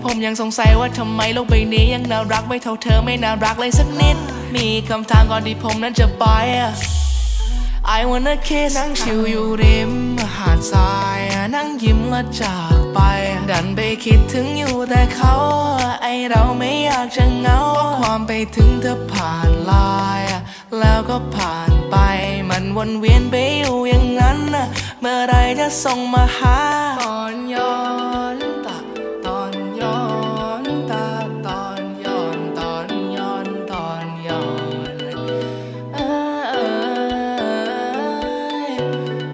ผมยังสงสัยว่าทำไมโลกใบนี้ยังน่ารักไม่เท่าเธอไม่น่ารักเลยสักนิดมีคำถามก่อนที่ผมนั้นจะไปI wanna kiss นั่งชิวอยู่ริมหาดทรายนั่งยิ้มและจากไปดันไปคิดถึงอยู่แต่เขาไอเราไม่อยากจะเหงาความไปถึงเธอผ่านไลน์แล้วก็ผ่านไปมันวนเวียนไปอยู่อย่างนั้นเมื่อไรจะส่งมาหา